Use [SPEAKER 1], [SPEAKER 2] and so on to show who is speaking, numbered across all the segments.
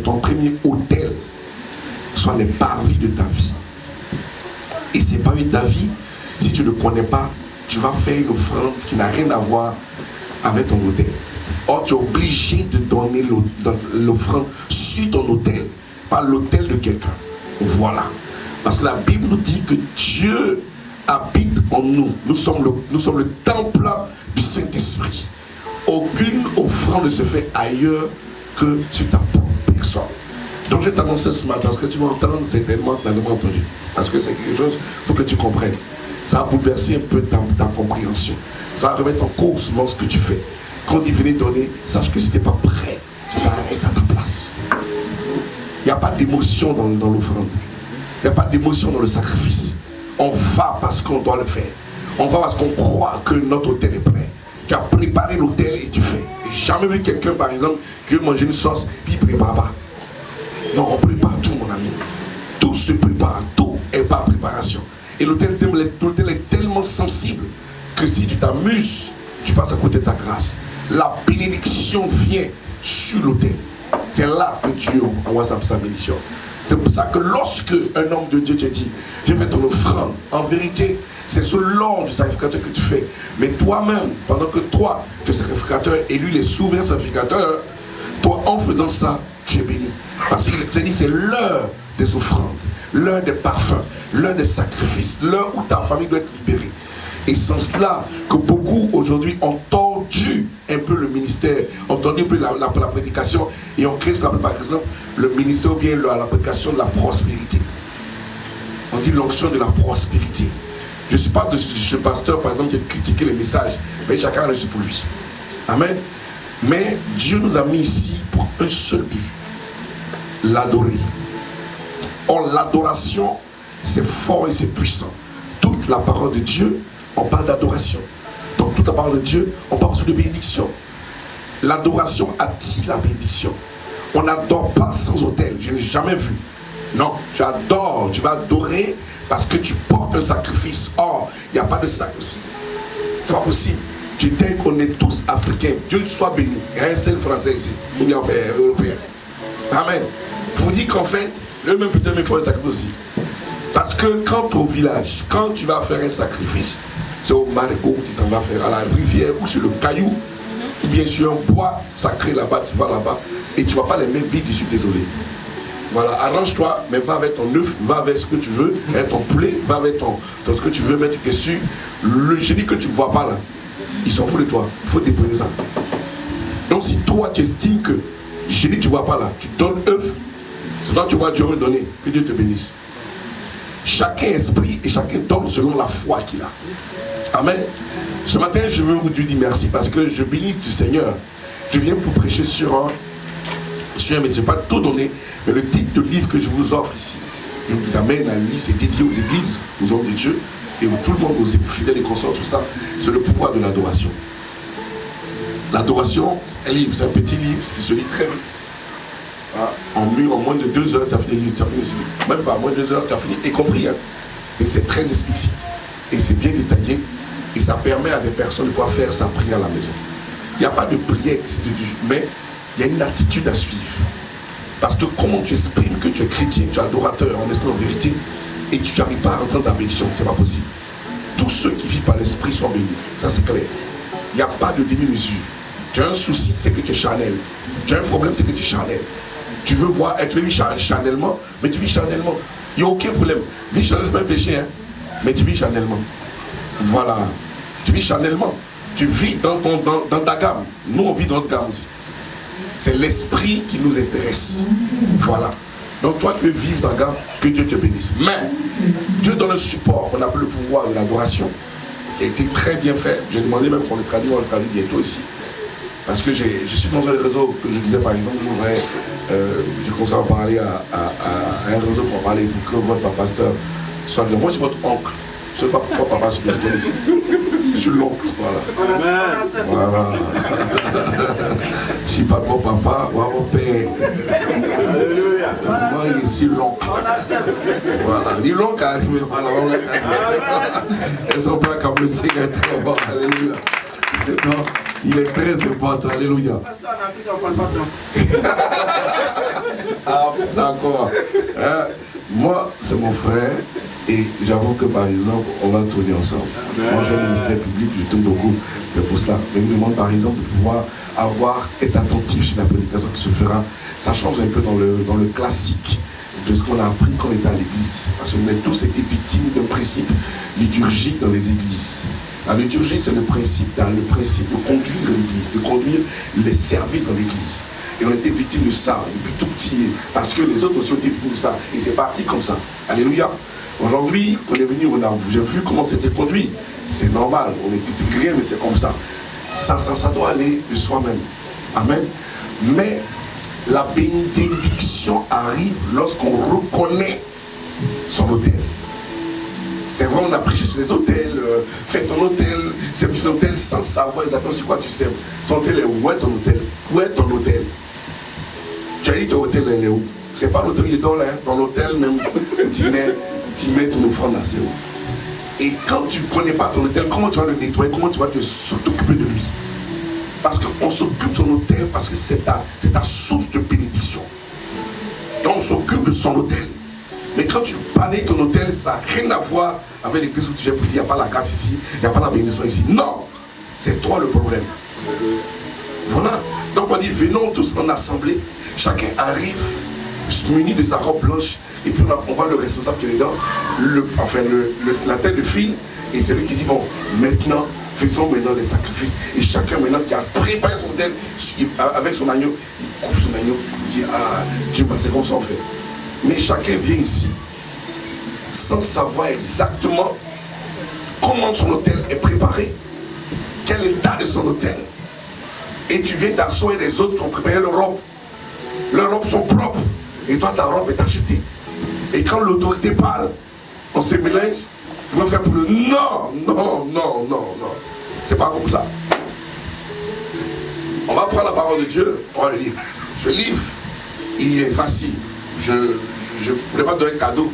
[SPEAKER 1] ton premier autel soit les parvis de ta vie. Et ces parvis de ta vie, si tu ne connais pas, tu vas faire une offrande qui n'a rien à voir avec ton autel. Or, tu es obligé de donner l'offrande sur ton autel, pas l'autel de quelqu'un. Voilà. Parce que la Bible nous dit que Dieu habite en nous. Nous sommes le temple du Saint-Esprit. Aucune offrande ne se fait ailleurs que sur ta propre personne. Donc je t'annonce ce matin, ce que tu vas entendre, certainement, tu n'as jamais entendu. Parce que c'est quelque chose, il faut que tu comprennes. Ça va bouleverser un peu ta compréhension. Ça va remettre en cause souvent ce que tu fais. Quand il venait donner, sache que si tu n'es pas prêt, tu t'arrêtes à ta place. Il n'y a pas d'émotion dans l'offrande. Il n'y a pas d'émotion dans le sacrifice. On va parce qu'on doit le faire. On va parce qu'on croit que notre autel est prêt. Tu as préparé l'autel et tu fais. J'ai jamais vu quelqu'un, par exemple, qui veut manger une sauce, puis il ne prépare pas. Non, on prépare tout, mon ami. Tout se prépare, tout est par préparation. Et l'autel est tellement sensible que si tu t'amuses, tu passes à côté de ta grâce. La bénédiction vient sur l'autel. C'est là que Dieu envoie sa bénédiction. C'est pour ça que lorsque un homme de Dieu te dit, viens faire ton offrande, en vérité, c'est selon du sacrificateur que tu fais. Mais toi-même, pendant que toi, tu es sacrificateur et lui, il est souverain sacrificateur, toi, en faisant ça, tu es béni. Parce qu'il s'est dit, c'est l'heure des offrandes, l'heure des parfums, l'heure des sacrifices, l'heure où ta famille doit être libérée. Et c'est cela que beaucoup aujourd'hui ont tordu un peu le ministère, ont tordu un peu la prédication et ont créé ce qu'on appelle par exemple le ministère ou bien la prédication de la prospérité. On dit l'onction de la prospérité. Je ne suis pas de ce pasteur par exemple qui a critiqué les messages, mais chacun a reçu pour lui. Amen. Mais Dieu nous a mis ici pour un seul but, l'adorer. Or l'adoration, c'est fort et c'est puissant. Toute la parole de Dieu, on parle d'adoration. Dans toute la parole de Dieu, on parle aussi de bénédiction. L'adoration attire la bénédiction. On n'adore pas sans autel. Je n'ai jamais vu. Non, tu adores, tu vas adorer parce que tu portes un sacrifice. Or, il n'y a pas de sacrifice. C'est pas possible. Tu dis qu'on est tous africains. Dieu soit béni. Il y a un seul français ici. Ou bien européen. Amen. Je vous dis qu'en fait, eux-mêmes peut-être il faut un sacrifice aussi. Parce que quand au village, quand tu vas faire un sacrifice, c'est au marigot que tu t'en vas faire, à la rivière ou sur le caillou, ou bien sur un bois sacré là-bas, tu vas là-bas, et tu ne vas pas les mains vides, je suis désolé. Voilà, arrange-toi, mais va avec ton œuf, va avec ce que tu veux, avec ton poulet, va avec ce que tu veux mettre dessus. Le génie que tu ne vois pas là, ils s'en foutent de toi, il faut déposer ça. Donc si toi tu estimes que le génie que tu ne vois pas là, tu donnes œuf, c'est toi tu vois Dieu me donner, que Dieu te bénisse. Chacun esprit et chacun donne selon la foi qu'il a. Amen. Ce matin, je veux vous dire merci parce que je bénis du Seigneur. Je viens pour prêcher sur un, mais ce n'est pas tout donné, mais le titre de livre que je vous offre ici. Je vous amène à un livre, c'est dédié aux églises, aux hommes de Dieu, et où tout le monde, aux fidèles et consorts, tout ça, c'est le pouvoir de l'adoration. L'adoration, c'est un livre, c'est un petit livre qui se lit très vite. En moins de 2 heures, tu as fini le livre. Même pas, en moins de 2 heures, tu as fini, y compris. Hein. Et c'est très explicite. Et c'est bien détaillé. Et ça permet à des personnes de pouvoir faire sa prière à la maison. Il n'y a pas de prière, mais il y a une attitude à suivre. Parce que comment tu exprimes que tu es chrétien, tu es adorateur, en esprit, en vérité, et tu n'arrives pas à rentrer dans ta bénédiction, c'est pas possible. Tous ceux qui vivent par l'esprit sont bénis. Ça, c'est clair. Il n'y a pas de demi-mesure. Tu as un souci, c'est que tu es charnel. Tu as un problème, c'est que tu es charnel. Tu veux voir, tu vis charnellement, mais tu vis charnellement. Il n'y a aucun problème. Vivre charnellement, c'est pas un péché, hein? Mais tu vis charnellement. Voilà. Tu vis charnellement. Tu vis dans ta gamme. Nous, on vit dans notre gamme aussi. C'est l'esprit qui nous intéresse. Voilà. Donc toi, tu veux vivre dans la gamme, que Dieu te bénisse. Mais, Dieu donne un support qu'on appelle le pouvoir de l'adoration, qui a été très bien fait. J'ai demandé même qu'on le traduise, on le traduit bientôt ici. Parce que je suis dans un réseau que je disais par exemple, je commence à parler à un réseau pour parler pour que votre pasteur soit de moi, je suis votre oncle. Je ne sais pas pourquoi papa spirituel ici. Je suis l'oncle, voilà. Voilà. Je ne suis pas de mon papa ou à mon père. Alléluia. Moi, je suis l'oncle. Voilà. Ni l'oncle a arrivé, elles sont pas comme le Seigneur très bon. Alléluia. Il est très important. Alléluia. Ah, d'accord. Hein? Moi, c'est mon frère. Et j'avoue que par exemple, on va tourner ensemble. Moi, j'ai un ministère public, je tourne beaucoup. C'est pour cela. Mais il me demande par exemple de pouvoir être attentif sur la prédication qui se fera. Ça change un peu dans le classique de ce qu'on a appris quand on était à l'église. Parce qu'on a tous été victimes d'un principe liturgique dans les églises. La liturgie, c'est le principe de conduire l'église, de conduire les services dans l'église. Et on était victimes de ça depuis tout petit, parce que les autres aussi ont été victimes de ça. Et c'est parti comme ça. Alléluia. Aujourd'hui, on est venu, j'ai vu comment c'était conduit. C'est normal, on n'est critique rien, mais c'est comme ça. Ça doit aller de soi-même. Amen. Mais la bénédiction arrive lorsqu'on reconnaît son autel. C'est vrai, on a prêché sur les autels, fais ton autel, sème ton autel sans savoir exactement sur quoi tu sèmes. Ton autel est où? Où est ton autel? Où est ton autel? Tu as dit ton autel est où? C'est pas l'autel qui est dans là, dans l'autel même, tu mets ton offrande là, c'est où? Et quand tu ne connais pas ton autel, comment tu vas le nettoyer? Comment tu vas t'occuper de lui? Parce qu'on s'occupe de ton autel parce que c'est ta source de bénédiction. Et on s'occupe de son autel. Mais quand tu bannis ton autel, ça n'a rien à voir avec l'église où tu es pour dire il n'y a pas la grâce ici, il n'y a pas la bénédiction ici. Non, c'est toi le problème. Voilà. Donc on dit venons tous en assemblée, chacun arrive muni de sa robe blanche, et puis on voit le responsable qui est dedans, la tête de file, et c'est lui qui dit bon, maintenant, faisons maintenant les sacrifices. Et chacun maintenant qui a préparé son autel avec son agneau, il coupe son agneau, il dit ah Dieu, c'est comme ça on fait. Mais chacun vient ici sans savoir exactement comment son autel est préparé, quel est l'état de son autel. Et tu viens t'asseoir et les autres qui ont préparé leur robe. Leurs robes sont propres. Et toi, ta robe est achetée. Et quand l'autorité parle, on se mélange. On va faire pour le non. C'est pas comme ça. On va prendre la parole de Dieu, on va le lire. Je livre, il est facile. Je ne voulais pas donner un cadeau.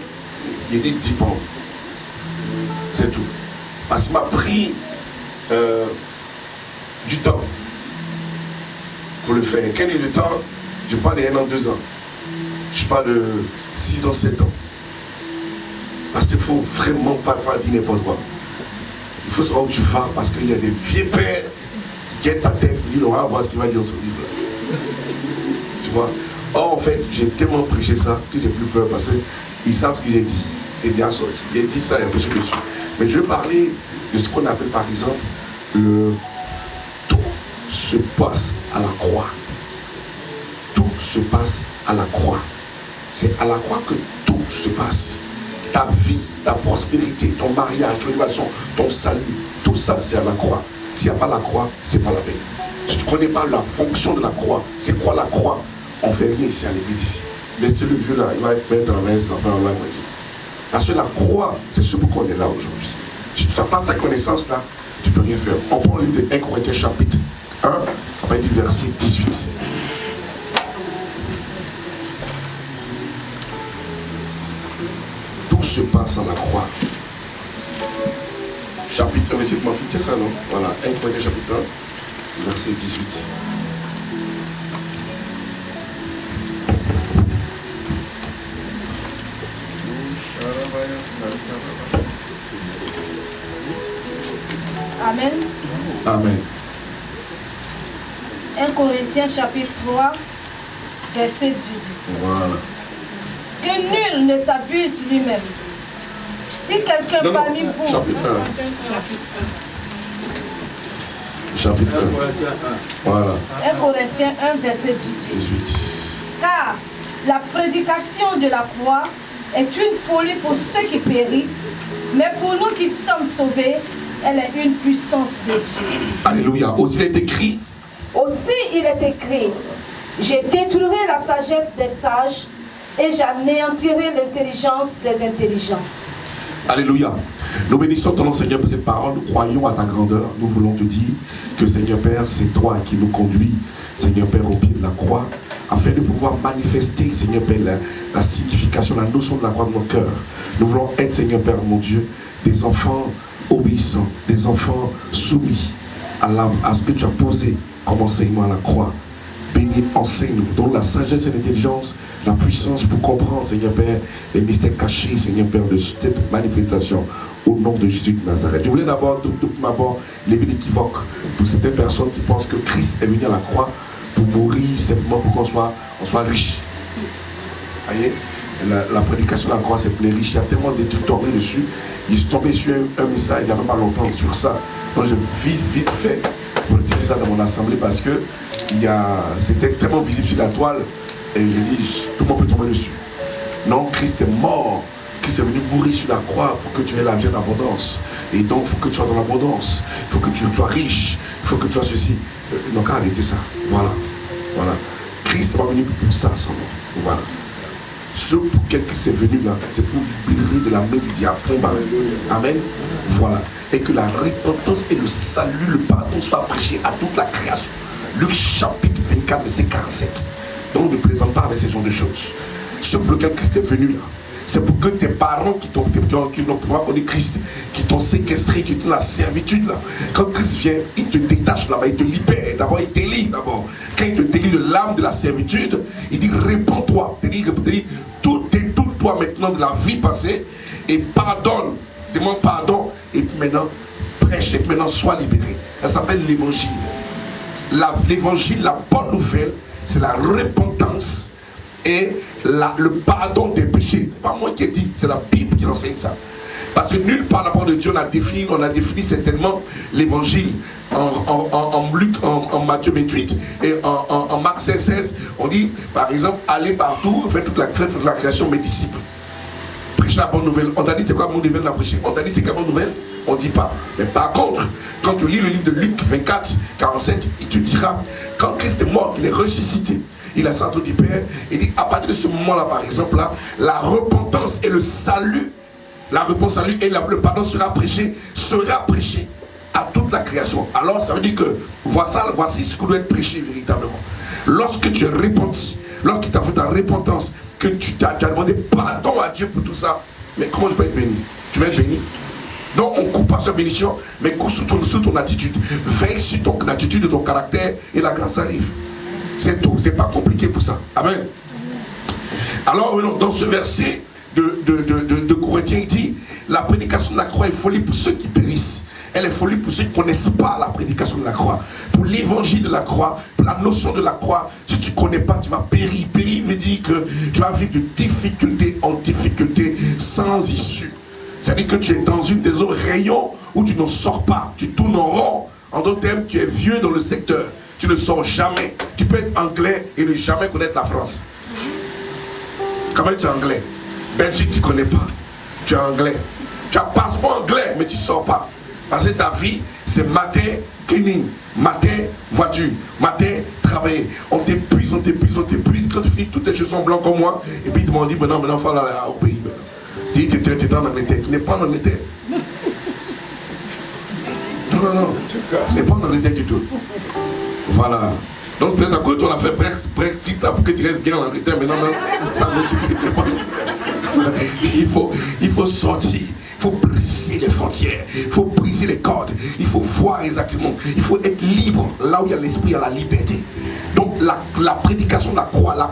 [SPEAKER 1] Il dit 10 points. C'est tout. Parce qu'il m'a pris du temps pour le faire. Quel est le temps? Je parle de 1 an, 2 ans. Je parle de 6 ans, 7 ans. Parce qu'il ne faut vraiment pas dire n'importe quoi. Il faut savoir où tu vas parce qu'il y a des vieux pères qui guettent ta tête. Ils vont voir ce qu'il va dire dans son livre. Tu vois? Or, en fait, j'ai tellement prêché ça que j'ai plus peur parce qu'ils savent ce que j'ai dit. C'est bien sorti. J'ai dit ça et un peu sur dessus. Mais je vais parler de ce qu'on appelle par exemple tout se passe à la croix. Tout se passe à la croix. C'est à la croix que tout se passe. Ta vie, ta prospérité, ton mariage, ton élévation, ton salut, tout ça c'est à la croix. S'il n'y a pas la croix, c'est pas la peine. Si tu ne connais pas la fonction de la croix, c'est quoi la croix? On ne fait rien ici à l'église ici. Laissez le vieux là, il va être mettre dans ses enfants en là. Parce que la croix, c'est ce pourquoi on est là aujourd'hui. Si tu n'as pas cette connaissance là, tu ne peux rien faire. On prend le livre de 1 Corinthiens chapitre 1, à partir du verset 18. Tout se passe à la croix. Chapitre 1, verset, comment fait ça non? Voilà, 1 Corinthiens chapitre 1, verset 18.
[SPEAKER 2] Amen.
[SPEAKER 1] Amen.
[SPEAKER 2] 1 Corinthiens chapitre 3, verset 18.
[SPEAKER 1] Voilà.
[SPEAKER 2] Que nul ne s'abuse lui-même. Si quelqu'un parmi vous...
[SPEAKER 1] Chapitre 1. Chapitre 1. Voilà.
[SPEAKER 2] 1 Corinthiens 1, verset 18. Car la prédication de la croix est une folie pour ceux qui périssent, mais pour nous qui sommes sauvés, elle est une puissance de Dieu.
[SPEAKER 1] Alléluia. Aussi il est écrit.
[SPEAKER 2] Aussi il est écrit, j'ai détruirai la sagesse des sages et j'anéantirai l'intelligence des intelligents.
[SPEAKER 1] Alléluia. Nous bénissons ton nom, Seigneur, pour cette parole. Nous croyons à ta grandeur. Nous voulons te dire que, Seigneur Père, c'est toi qui nous conduis, Seigneur Père, au pied de la croix, afin de pouvoir manifester, Seigneur Père, la signification, la notion de la croix de nos cœurs. Nous voulons être, Seigneur Père, mon Dieu, des enfants obéissants, des enfants soumis à ce que tu as posé comme enseignement à la croix. Bénis, enseigne-nous. Donne la sagesse et l'intelligence, la puissance pour comprendre, Seigneur Père, les mystères cachés, Seigneur Père, de cette manifestation. Au nom de Jésus de Nazareth. Je voulais d'abord lever l'équivoque pour certaines personnes qui pensent que Christ est venu à la croix pour mourir simplement pour qu'on soit riche. Vous voyez, la prédication de la croix, c'est pour les riches. Il y a tellement de trucs tombés dessus. Je suis tombé sur un message il n'y a même pas longtemps sur ça. Donc j'ai vite fait pour rectifier ça dans mon assemblée parce que c'était tellement visible sur la toile et je dis, tout le monde peut tomber dessus. Non, Christ est mort. Christ est venu mourir sur la croix pour que tu aies la vie en abondance. Et donc, il faut que tu sois dans l'abondance. Il faut que tu sois riche. Il faut que tu sois ceci. Donc, arrêtez ça. Voilà. Christ n'est pas venu pour ça seulement. Voilà. Ce pour quel Christ est venu là, c'est pour libérer de la main du diable. Amen. Voilà. Et que la repentance et le salut, le pardon soient prêchés à toute la création. Luc chapitre 24, verset 47. Donc, ne plaisante pas avec ces genres de choses. Ce pour lequel Christ est venu là, c'est pour que tes parents qui n'ont pas connu Christ, qui t'ont séquestré, qui étaient dans la servitude là, quand Christ vient, il te détache là-bas, il te libère. D'abord, il t'élit d'abord. Quand il te délivre de l'âme de la servitude, il dit répands-toi. Il dit tout détourne-toi maintenant de la vie passée et pardonne. Demande pardon et maintenant prêche et maintenant sois libéré. Ça s'appelle l'évangile. L'évangile, la bonne nouvelle, c'est la repentance et le pardon des péchés. C'est pas moi qui ai dit, c'est la Bible qui enseigne ça. Parce que nulle part la parole de Dieu on a défini certainement l'évangile en Matthieu 28 et en Marc 16, on dit par exemple allez partout, faites toute la création mes disciples. Prêchez la bonne nouvelle. On t'a dit c'est quoi la bonne nouvelle à prêcher? On t'a dit c'est quoi la bonne nouvelle? On dit pas. Mais par contre, quand tu lis le livre de Luc 24, 47, il te dira quand Christ est mort, qu'il est ressuscité. Il a sorti du Père. Il dit à partir de ce moment-là, par exemple, là, la repentance et le salut, et le pardon sera prêché à toute la création. Alors ça veut dire que voici ce qui doit être prêché véritablement. Lorsque tu es repenti, lorsque tu as fait ta repentance, que tu as demandé pardon à Dieu pour tout ça, mais comment tu peux être béni? Tu vas être béni. Donc on ne coupe pas sur bénédiction, mais coupe sur ton attitude. Veille sur ton attitude, ton caractère, et la grâce arrive. C'est tout, c'est pas compliqué pour ça. Amen. Alors dans ce verset de Corinthiens, il dit la prédication de la croix est folie pour ceux qui périssent. Elle est folie pour ceux qui ne connaissent pas la prédication de la croix. Pour l'évangile de la croix, pour la notion de la croix, si tu ne connais pas, tu vas périr. Périr veut dire que tu vas vivre de difficulté en difficulté sans issue. C'est-à-dire que tu es dans une des autres rayons où tu n'en sors pas. Tu tournes en rond. En d'autres termes, tu es vieux dans le secteur. Tu ne sors jamais. Tu peux être anglais et ne jamais connaître la France. Quand même, tu es anglais. Belgique, tu ne connais pas. Tu es anglais. Tu as passeport anglais, mais tu ne sors pas. Parce que ta vie, c'est matin, cleaning, matin, voiture, matin, travailler. On t'épuise. Quand tu finis, toutes tes choses sont blancs comme moi. Et puis, ils m'ont dit, maintenant, il faut aller au pays. Dis, tu es en Angleterre. Tu n'es pas en Angleterre. Non. Tu n'es pas en Angleterre du tout. Voilà. Donc, peut-être à cause on a fait Brexit pour que tu restes bien en Angleterre. Mais non, ça ne tu n'es pas. Il faut sortir. Il faut briser les frontières, il faut briser les cordes, il faut voir exactement, il faut être libre. Là où il y a l'esprit, il y a la liberté. Donc la prédication de la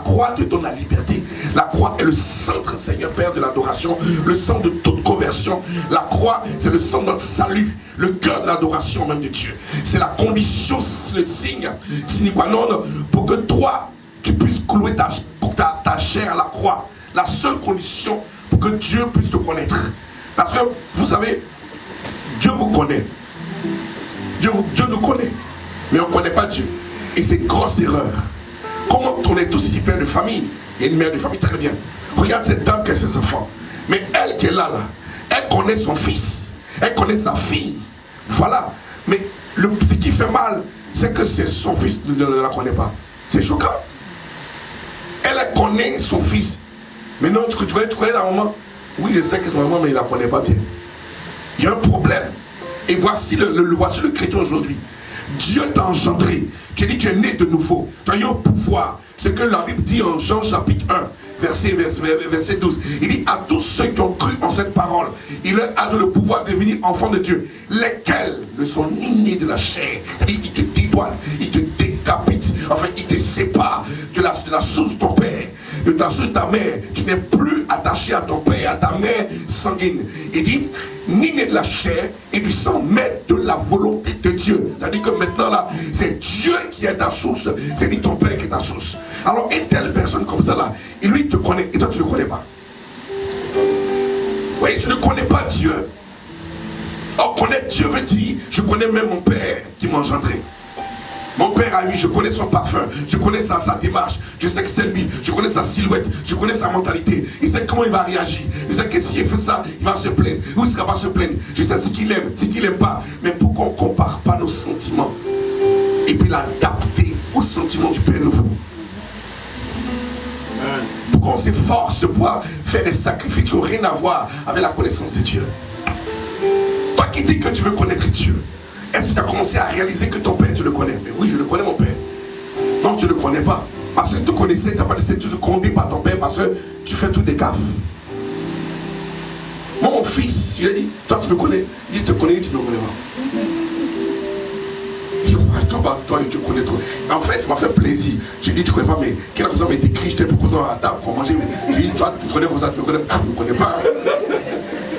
[SPEAKER 1] croix te donne la liberté. La croix est le centre, Seigneur Père, de l'adoration, le centre de toute conversion. La croix, c'est le centre de notre salut, le cœur de l'adoration même de Dieu. C'est la condition, le signe sine qua non, pour que toi, tu puisses clouer ta chair à la croix. La seule condition pour que Dieu puisse te connaître. Parce que, vous savez, Dieu vous connaît. Dieu nous connaît. Mais on ne connaît pas Dieu. Et c'est une grosse erreur. Comment on est tous ici père de famille? Il y a une mère de famille très bien. Regarde cette dame qui a ses enfants. Mais elle qui est là, elle connaît son fils. Elle connaît sa fille. Voilà. Mais ce qui fait mal, c'est que son fils ne la connaît pas. C'est choquant. Elle connaît son fils. Mais non, tu connais la maman. Oui, je sais que c'est maman, mais il ne la connaît pas bien. Il y a un problème. Et voici le chrétien aujourd'hui. Dieu t'a engendré. Tu dis, tu es né de nouveau. Tu as eu un pouvoir. Ce que la Bible dit en Jean chapitre 1, verset 12. Il dit à tous ceux qui ont cru en cette parole, il leur a donné le pouvoir de devenir enfants de Dieu, lesquels ne sont ni nés de la chair. Il te dédouane, il te décapite, enfin il te sépare de la source de ton père, de ta source de ta mère. Tu n'es plus attaché à ton père, à ta mère sanguine. Il dit, ni né de la chair et du sang, mais de la volonté de Dieu. C'est-à-dire que maintenant là, c'est Dieu qui est ta source, c'est ni ton père qui est ta source. Alors une telle personne comme ça là, et lui il te connaît et toi tu ne le connais pas. Oui, tu ne connais pas Dieu. Or connaître Dieu veut dire, je connais même mon père qui m'a engendré. Mon père a lui, je connais son parfum, je connais sa démarche, je sais que c'est lui, je connais sa silhouette, je connais sa mentalité, il sait comment il va réagir, il sait que s'il fait ça, il va se plaindre, ou il ne va se plaindre, je sais ce qu'il aime, ce qu'il n'aime pas, mais pourquoi on ne compare pas nos sentiments et puis l'adapter aux sentiments du Père nouveau? Pourquoi on s'efforce de pouvoir faire des sacrifices qui n'ont rien à voir avec la connaissance de Dieu? Toi qui dis que tu veux connaître Dieu, est-ce que tu as commencé à réaliser que ton père, tu le connais? Mais oui, je le connais, mon père. Non, tu ne le connais pas. Parce que tu te connaissais, tu n'as pas laissé, tu ne condamnes pas ton père parce que tu fais tout des gaffes. Moi, mon fils, il a dit, toi tu me connais. Il te connaît, tu ne me connais pas. Il dit, toi, tu connais trop. En fait, ça m'a fait plaisir. J'ai dit, tu ne connais pas, mais quelqu'un comme ça m'a décrit, j'étais beaucoup dans la table pour manger. J'ai dit, toi, tu me connais comme ça, tu me connais pas, tu ne me connais pas.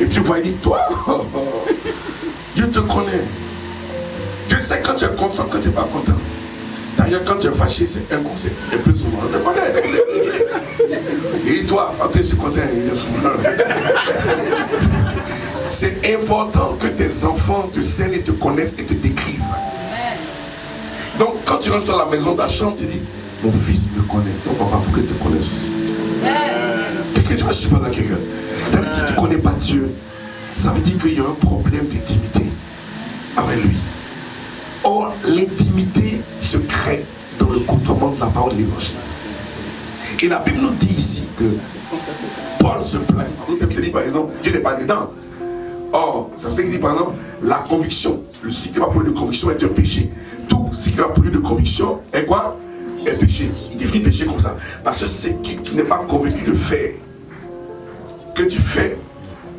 [SPEAKER 1] Et puis, il dit, toi, Dieu te connaît. Je sais quand tu es content, quand tu n'es pas content. D'ailleurs, quand tu es fâché, c'est un coup, c'est un peu souvent. Je te connais. Et toi, quand tu es content, c'est important que tes enfants te scènent et te connaissent et te décrivent. Donc, quand tu rentres dans la maison, ta chambre, tu dis, mon fils me connaît, ton papa, il faut qu'il te connaisse aussi. Quelqu'un, tu vois, si tu parles à quelqu'un. Si tu ne connais pas Dieu, ça veut dire qu'il y a un problème d'intimité avec lui. Or, l'intimité se crée dans le côtoiement de la parole de l'évangile. Et la Bible nous dit ici que Paul se plaint. Il dit par exemple, Dieu n'est pas dedans. Or, ça veut dire qu'il dit par exemple, la conviction, le cycle va produire de conviction est un péché. Tout ce qui va produire de conviction est quoi? Est péché. Il définit péché comme ça. Parce que ce que tu n'es pas convaincu de faire, que tu fais,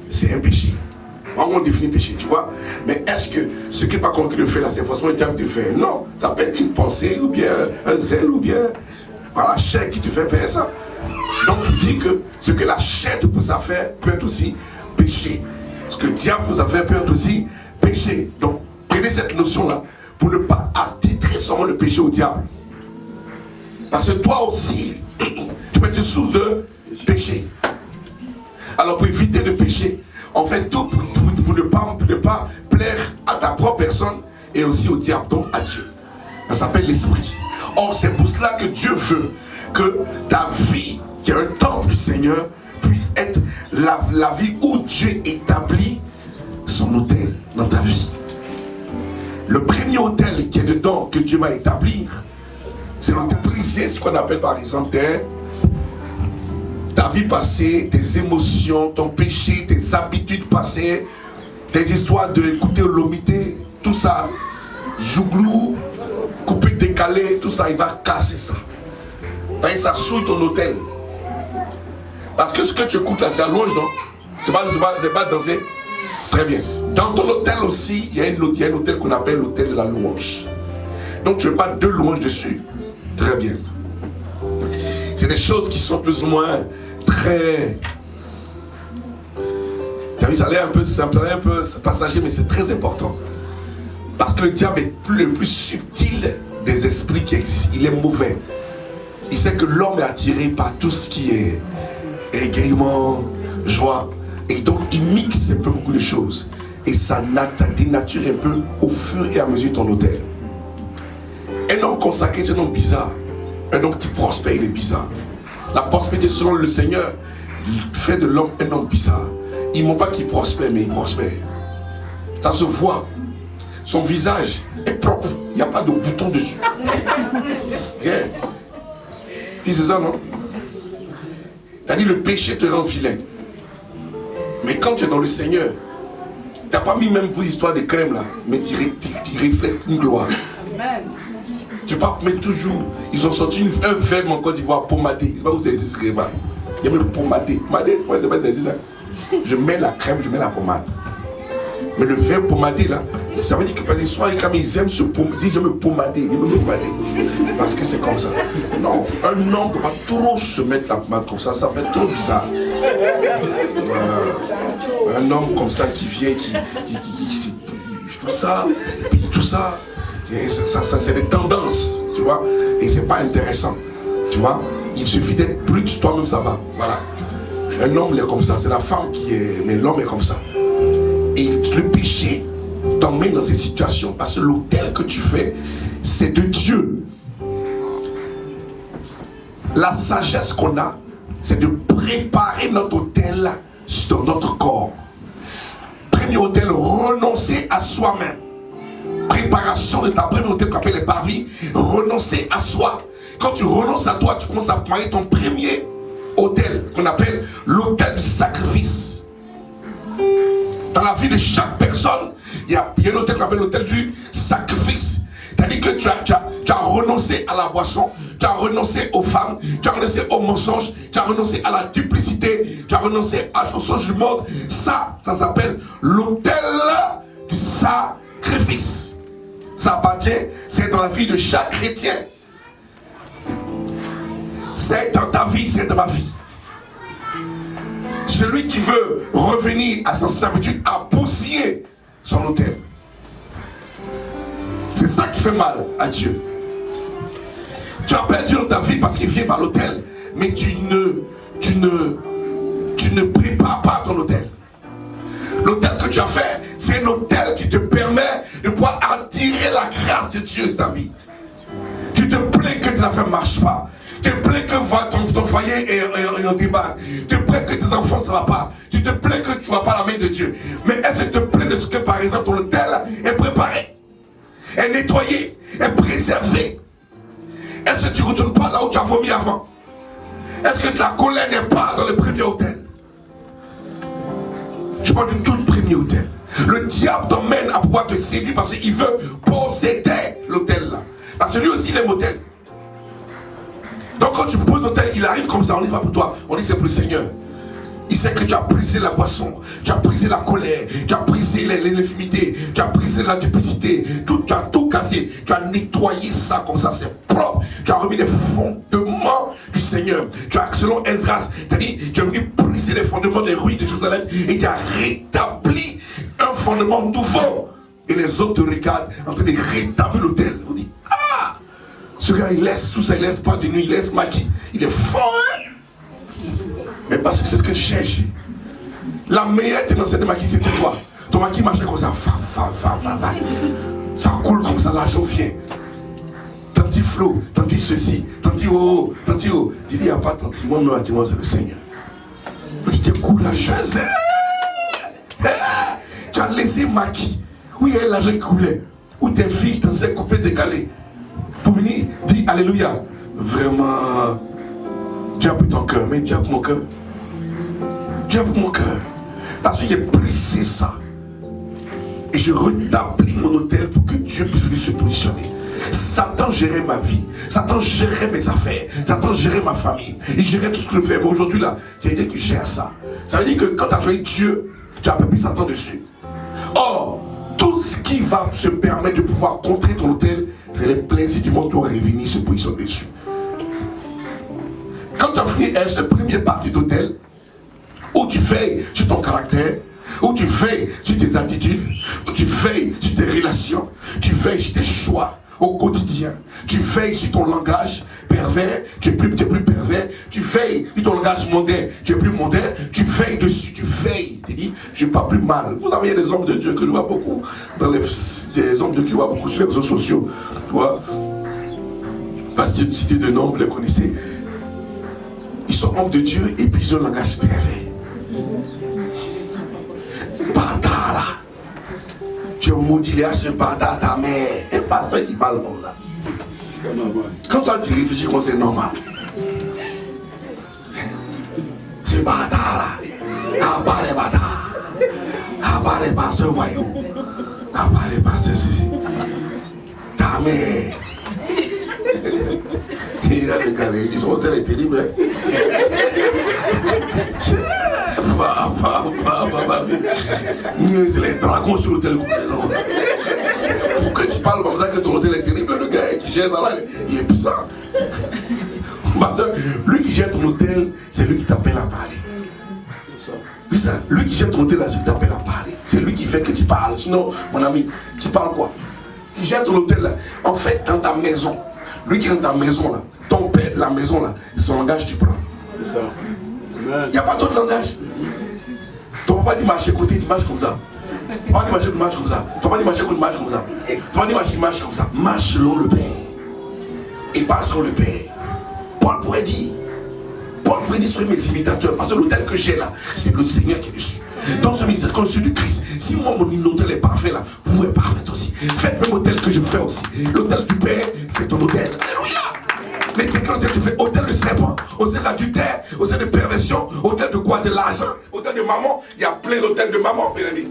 [SPEAKER 1] c'est un péché. On définit péché, tu vois. Mais est-ce que ce qui n'est pas convaincu de faire là, c'est forcément le diable de faire? Non, ça peut être une pensée, ou bien un zèle, ou bien la chair qui te fait faire ça. Donc il dit que ce que la chair te pousse à faire peut être aussi péché. Ce que le diable pousse à faire peut être aussi péché. Donc prenez cette notion-là pour ne pas attitrer seulement le péché au diable. Parce que toi aussi, tu peux être une source de péché. Alors pour éviter de pécher, on fait tout pour ne pas plaire à ta propre personne et aussi au diable, donc à Dieu. Ça s'appelle l'esprit. Or, c'est pour cela que Dieu veut que ta vie, qui est un temple du Seigneur, puisse être la vie où Dieu établit son autel dans ta vie. Le premier autel qui est dedans, que Dieu va établir, c'est l'autel brisé, ce qu'on appelle par exemple ta vie passée, tes émotions, ton péché, tes habitudes passées, tes histoires d'écouter l'homité, tout ça, jouglou, coupé, décalé, tout ça, il va casser ça. Et ça souille ton hôtel. Parce que ce que tu écoutes là, c'est la louange, non? C'est pas danser. Très bien. Dans ton hôtel aussi, il y a un hôtel qu'on appelle l'hôtel de la louange. Donc tu n'as pas deux louanges dessus. Très bien. C'est des choses qui sont plus ou moins très... Tu as vu, ça a l'air un peu simple, ça a l'air un peu passager, mais c'est très important. Parce que le diable est le plus subtil des esprits qui existent. Il est mauvais. Il sait que l'homme est attiré par tout ce qui est égaiement, joie. Et donc il mixe un peu beaucoup de choses. Et ça dénature un peu au fur et à mesure ton hôtel. Un homme consacré, c'est un homme bizarre. Un homme qui prospère, il est bizarre. La prospérité selon le Seigneur fait de l'homme un homme bizarre. Il ne montre pas qu'il prospère, mais il prospère. Ça se voit. Son visage est propre. Il n'y a pas de bouton dessus. Yeah. Puis c'est ça, non? C'est-à-dire le péché te rend vilain. Mais quand tu es dans le Seigneur, tu n'as pas mis même vos histoires de crème là, mais tu reflètes une gloire. Tu ne peux pas mettre toujours. Ils ont sorti un verbe en Côte d'Ivoire, pomadé. Je ne sais pas où ça existe. Il y a même pomadé. Pomadé, je ne sais pas si ça existe. Je mets la crème, je mets la pommade. Mais le verbe pomadé là, ça veut dire que soit quand ils aiment se pomader, ils disent je me pomader, ils me pomader. Parce que c'est comme ça. Non, un homme ne peut pas trop se mettre la pommade comme ça fait trop bizarre. Voilà. Un homme comme ça qui vient, qui tout ça, et ça c'est des tendances, tu vois, et c'est pas intéressant, tu vois. Il suffit d'être brut, toi-même ça va, voilà. Un homme il est comme ça, c'est la femme qui est, mais l'homme est comme ça. Et le péché t'emmène dans ces situations parce que l'autel que tu fais, c'est de Dieu. La sagesse qu'on a, c'est de préparer notre autel sur notre corps. Premier autel, renoncer à soi-même. Préparation de ta première autel qu'on appelle les parvis, renoncer à soi. Quand tu renonces à toi, tu commences à préparer ton premier autel qu'on appelle l'autel du sacrifice. Dans la vie de chaque personne, il y a un autel qu'on appelle l'autel du sacrifice. C'est-à-dire que tu as renoncé à la boisson, tu as renoncé aux femmes, tu as renoncé aux mensonges, tu as renoncé à la duplicité, tu as renoncé aux choses du monde. Ça s'appelle l'autel du sacrifice. Ça appartient, c'est dans la vie de chaque chrétien. C'est dans ta vie, c'est dans ma vie. Celui qui veut revenir à son habitude a bousillé son autel. C'est ça qui fait mal à Dieu. Tu appelles Dieu dans ta vie parce qu'il vient par l'autel, mais tu ne prépares pas ton autel. L'autel que tu as fait, c'est un autel qui te permet de pouvoir attirer la grâce de Dieu dans ta vie. Tu te plains que tes affaires ne marchent pas. Tu te plains que ton foyer est en débat. Tu te plains que tes enfants ne va pas. Tu te plains que tu ne vois pas la main de Dieu. Mais est-ce que tu te plains de ce que par exemple ton autel est préparé, est nettoyé, est préservé? Est-ce que tu ne retournes pas là où tu as vomi avant? Est-ce que la colère n'est pas dans le premier autel? Je parle de tout le premier autel. Le diable t'emmène à pouvoir te séduire parce qu'il veut posséder l'autel là. Parce que lui aussi il aime l'autel. Donc quand tu poses l'autel, il arrive comme ça, on dit pas pour toi, on dit c'est pour le Seigneur. Il sait que tu as brisé la boisson, tu as brisé la colère, tu as brisé l'infimité, tu as brisé la duplicité, tu as tout cassé, tu as nettoyé ça comme ça, c'est propre. Tu as remis les fondements du Seigneur. Tu as, selon Esdras, tu as dit, tu es venu briser les fondements des ruines de Jérusalem et tu as rétabli un fondement nouveau. Et les autres te regardent en train de rétablir l'autel. On dit, ah, ce gars il laisse tout ça, il laisse pas de nuit, il laisse maquis. Il est fort, hein? Mais parce que c'est ce que tu cherches. La meilleure ténance de maquis, c'était toi. Ton maquis marchait comme ça. Ça coule comme ça, l'argent vient. Tanti flot, tanti ceci, tanti oh, tanti oh. Il dit, il n'y a pas tanti, moi, c'est le Seigneur. Il te coule la chose. Tu as laissé maquis. Où il y a l'argent qui coulait. Où tes filles t'en s'est coupé, décalé. Pour venir dire Alléluia. Vraiment. Dieu a pris ton cœur, mais Dieu a pris mon cœur. Dieu a pris mon cœur. Parce qu'il est brisé ça. Et je rétablis mon autel pour que Dieu puisse venir se positionner. Satan gérait ma vie. Satan gérait mes affaires. Satan gérait ma famille. Il gérait tout ce que je fais. Mais aujourd'hui là, c'est Dieu qui gère ça. Ça veut dire que quand tu as joué Dieu, tu as un peu plus Satan dessus. Or, tout ce qui va se permettre de pouvoir contrer ton autel, c'est les plaisirs du monde qui vont revenir se positionner dessus. Quand tu as fini cette première partie d'hôtel, où tu veilles sur ton caractère, où tu veilles sur tes attitudes, où tu veilles sur tes relations, tu veilles sur tes choix au quotidien, tu veilles sur ton langage pervers, tu es plus pervers, tu veilles sur ton langage mondain, tu es plus mondain, tu veilles dessus, tu veilles, tu dis, je n'ai pas plus mal. Vous avez des hommes de Dieu que je vois beaucoup, des hommes de Dieu que je vois beaucoup sur les réseaux sociaux, tu vois, parce que cité de nom, vous les connaissez. Ils sont hommes de Dieu et puis ils ont un langage pervers. Bâtard là. Tu es maudit là, ce bâtard ta mère. Un pasteur qui parle comme ça. Quand toi tu réfléchis comme c'est normal. Ce bâtard là. À part les bâtards. À part les pasteurs voyous. À part les pasteurs ceci. Ta jamais. Il a regardé, il dit son hôtel est terrible. Hein? C'est les dragons sur l'hôtel. Pourquoi tu parles comme ça que ton hôtel est terrible? Le gars qui gère ça là, il est puissant. Lui qui gère ton hôtel, c'est lui qui t'appelle à parler. C'est ça. Lui qui gère ton hôtel là, c'est lui qui t'appelle à parler. C'est lui qui fait que tu parles. Sinon, mon ami, tu parles quoi? Qui gère ton hôtel là. En fait, dans ta maison, lui qui est dans ta maison là, ton père, la maison là, son langage tu prends. C'est ça. Il n'y a pas d'autre langage. Ton papa dit marcher côté, tu marches comme ça. Ton papa dit marcher, tu marches comme ça. Ton papa dit marcher, tu marches comme ça. Ton papa dit marcher, tu marches comme ça. Marche selon le Père. Et parle selon le Père. Paul pourrait dire, soyez mes imitateurs, parce que l'hôtel que j'ai là, c'est le Seigneur qui est dessus. Dans ce ministère comme celui de Christ, si moi mon hôtel est parfait là, vous êtes parfait aussi. Faites même l'hôtel que je fais aussi. L'hôtel du Père, c'est ton hôtel. Alléluia. Mais dès que l'hôtel tu fais, hôtel de serpent, hôtel d'adultère, hôtel de perversion, hôtel de quoi? De l'argent, hôtel de maman. Il y a plein d'hôtels de maman, mes amis.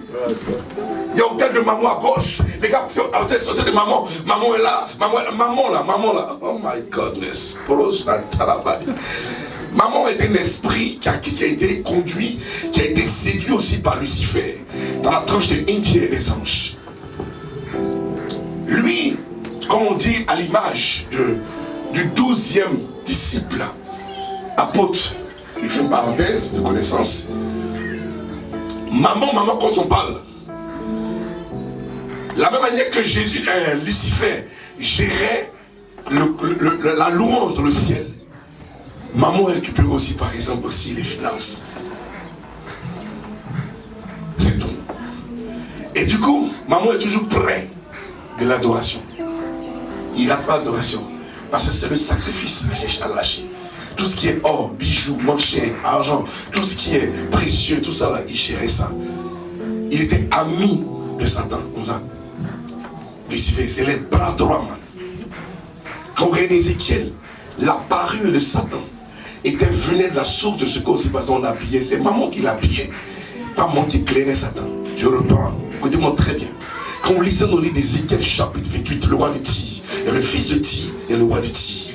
[SPEAKER 1] Il y a hôtel de maman à gauche. Les gars, hôtel de maman. Maman est là, maman là. Oh my goodness. Maman est un esprit qui a été conduit, qui a été séduit aussi par Lucifer, dans la tranche des 1 tiers des anges. Lui, comme on dit à l'image du 12e disciple, apôtre, il fait une parenthèse de connaissance. Maman, quand on parle, la même manière que Jésus, Lucifer, gérait la louange dans le ciel, maman récupère aussi, par exemple, aussi les finances. C'est tout. Et du coup, maman est toujours près de l'adoration. Il n'a pas d'adoration. Parce que c'est le sacrifice à lâcher. Tout ce qui est or, bijoux, manchets, argent, tout ce qui est précieux, tout ça là, il gérait ça. Il était ami de Satan, comme ça. Lucifer, c'est les bras droits, man. Quand on regarde Ézéchiel, la parure de Satan venait de la source de ce qu'on l'habillait. C'est maman qui l'habillait, pas maman qui éclairait Satan. Je reprends, écoutez-moi très bien. Quand on lisait dans le livre d'Ézéchiel, chapitre 28, le roi de Tyr, il y a le fils de Tyr et le roi de Tyr.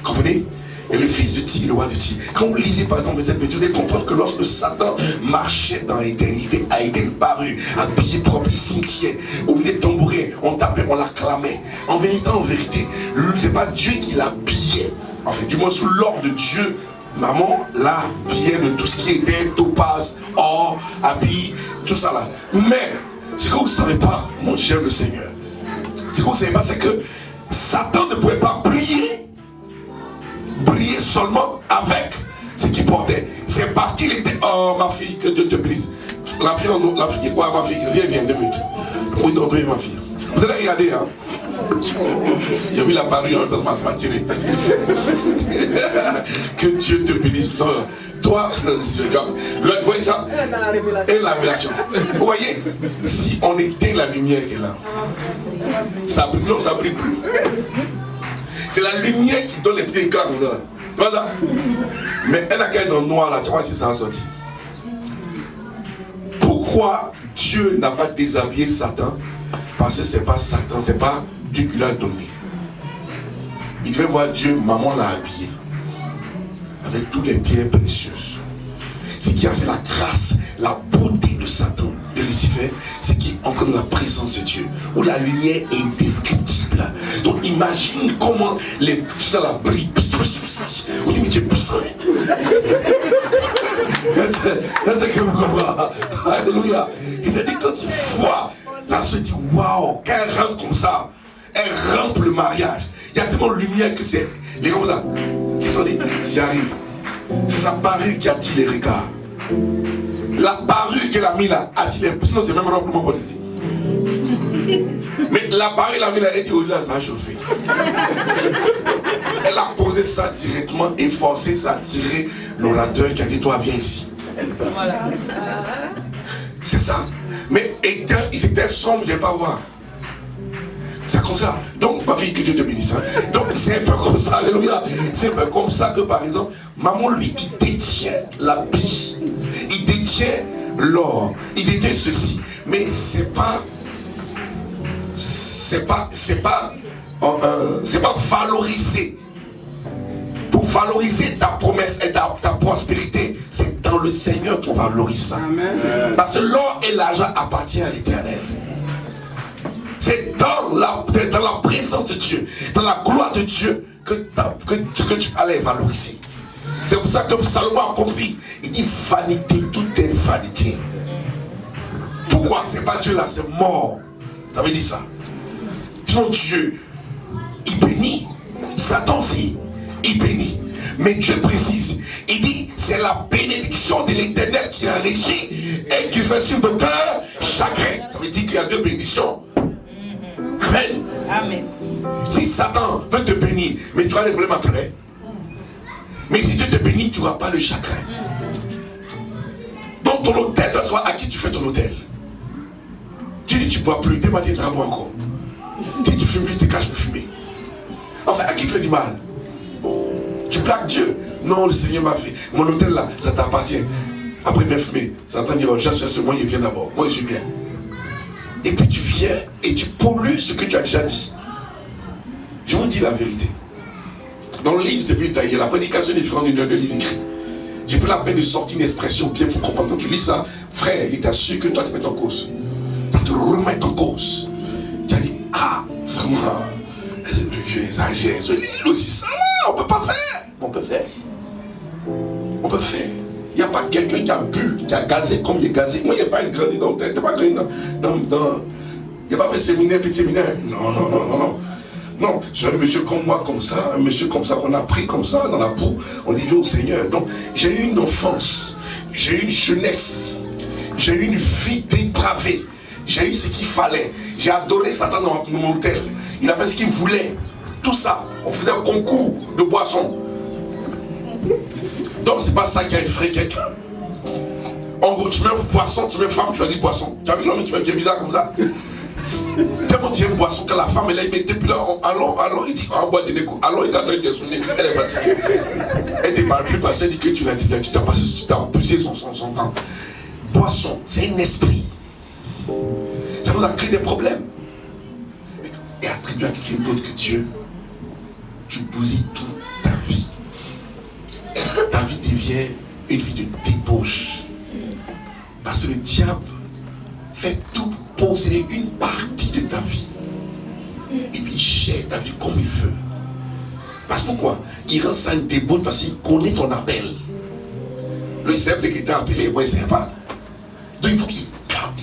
[SPEAKER 1] Comprenez? Et le fils de Tyr, le roi de Tyr. Quand vous lisez par exemple cette vidéo, vous allez comprendre que lorsque Satan marchait dans l'éternité, a été paru, habillé propre, il scintillait, au milieu de tambourins, on tapait, on l'acclamait. En vérité, c'est pas Dieu qui l'habillait. En fait, du moins sous l'ordre de Dieu, maman l'habillait de tout ce qui était topaz, or, habit, tout ça là. Mais, ce que vous ne savez pas, moi j'aime le Seigneur. Ce que vous ne savez pas, c'est que Satan ne pouvait pas briller seulement avec ce qu'il portait. C'est parce qu'il était, oh ma fille, que Dieu te bénisse. La fille, quoi, ma fille, viens, 2 minutes. Oui, non, ma fille. Vous allez regarder, hein. J'ai vu la parure, ça m'a tiré. Que Dieu te bénisse. Toi, vous voyez ça? Et la révélation. Vous voyez, si on éteint la lumière qui est là, ça brille, non, ça brille plus. C'est la lumière qui donne les petits éclats comme ça. Tu vois ça? Mais elle a qu'à être dans le noir là, tu vois si ça a sorti. Pourquoi Dieu n'a pas déshabillé Satan? Parce que c'est pas Satan, c'est pas Dieu qui l'a donné. Il devait voir Dieu, maman l'a habillé avec toutes les pierres précieuses. Ce qui a fait la grâce, la beauté de Satan, de Lucifer, c'est qu'il entre dans la présence de Dieu, où la lumière est indescriptible. Donc imagine comment tout ça la brille. On dit mais Dieu est puissant. C'est que vous comprenez. Alléluia. Il t'a dit quand tu vois, là se dit waouh, elle rentre comme ça, elle rampe le mariage. Il y a tellement de lumière que c'est les gens là qui sont dit, j'y arrive. C'est sa parure qui attire les regards. La parure qu'elle a mis là attire les... Sinon c'est même remplement pour ici. Mais la parure qu'elle a mis là, elle dit au-delà, ça a chauffé. Elle a posé ça directement et forcé ça à tirer l'orateur qui a dit toi viens ici. C'est ça. Mais il s'était sombre, je ne vais pas voir. C'est comme ça. Donc, ma fille, que Dieu te bénisse. Hein. Donc, c'est un peu comme ça. Alléluia. C'est un peu comme ça que, par exemple, maman, lui, il détient la vie. Il détient l'or. Il détient ceci. Mais c'est pas c'est pas valoriser. Pour valoriser ta promesse et ta prospérité, c'est dans le Seigneur qu'on valorise ça. Amen. Parce que l'or et l'argent appartiennent à l'Éternel. C'est dans la présence de Dieu, dans la gloire de Dieu que tu allais valoriser. C'est pour ça que Salomon a compris. Il dit vanité, tout est vanité. Pourquoi? C'est pas Dieu là, c'est mort. Ça veut dire ça. Sinon Dieu, il bénit. Satan aussi, il bénit. Mais Dieu précise, il dit, c'est la bénédiction de l'Éternel qui enrichit et qui fait sur le cœur chacun. Ça veut dire qu'il y a deux bénédictions. Amen.
[SPEAKER 2] Amen.
[SPEAKER 1] Si Satan veut te bénir, mais tu as des problèmes après. Mais si Dieu te bénit, tu n'auras pas le chagrin. Donc ton hôtel doit savoir à qui tu fais ton hôtel. Tu dis tu ne bois plus, demain tu ne bois encore. Tu dis tu fumes plus, tu te caches pour fumer. Enfin, à qui tu fais du mal? Tu plaques Dieu. Non, le Seigneur m'a fait. Mon hôtel là, ça t'appartient. Après bien fumé, Satan dit, cherche ce moi, il vient d'abord. Moi, je suis bien. Et puis tu viens et tu pollues ce que tu as déjà dit. Je vous dis la vérité. Dans le livre, c'est plus détaillé. La prédication est différente du livre écrit. J'ai pris la peine de sortir une expression bien pour comprendre. Quand tu lis ça, frère, il t'assure que toi tu mets en cause. Tu vas te remettre en cause. Tu as dit, ah, vraiment, le vieux exagère. Ce livre aussi, ça là, on ne peut pas faire. On peut faire. On peut faire. Il n'y a pas quelqu'un qui a bu, qui a gazé comme il est gazé. Moi, il n'y a pas une grande dans tête. Il n'y a pas grandi dans. Il n'y a pas fait séminaire, petit séminaire. Non, non, non, non, non. Non, c'est un monsieur comme moi, comme ça, un monsieur comme ça qu'on a pris comme ça dans la boue. On dit au Seigneur. Donc, j'ai eu une enfance, j'ai eu une jeunesse, j'ai eu une vie dépravée, j'ai eu ce qu'il fallait. J'ai adoré Satan dans mon hôtel. Il a fait ce qu'il voulait. Tout ça, on faisait un concours de boissons. Donc, c'est pas ça qui a effrayé quelqu'un. En gros, tu mets poisson, tu mets femme, tu choisis poisson. Tu as vu l'homme qui est bizarre comme ça? Tellement tu aimes boisson que la femme elle est mettée, puis là, allons, il dit, on boit des coups. Allons, il a dit, elle est fatiguée. Elle ne parle plus parce qu'elle dit que tu t'as passé, tu t'as poussé son temps. Boisson, c'est un esprit. Ça nous a créé des problèmes. Et attribuer à quelqu'un d'autre que Dieu, tu bousilles toute ta vie. Ta vie devient une vie de débauche. Parce que le diable fait tout posséder une partie de ta vie. Et puis il gère ta vie comme il veut. Parce que pourquoi? Il rend ça une débauche parce qu'il connaît ton appel. Le chef de qui t'a appelé, moi il ne sait pas. Donc il faut qu'il capte.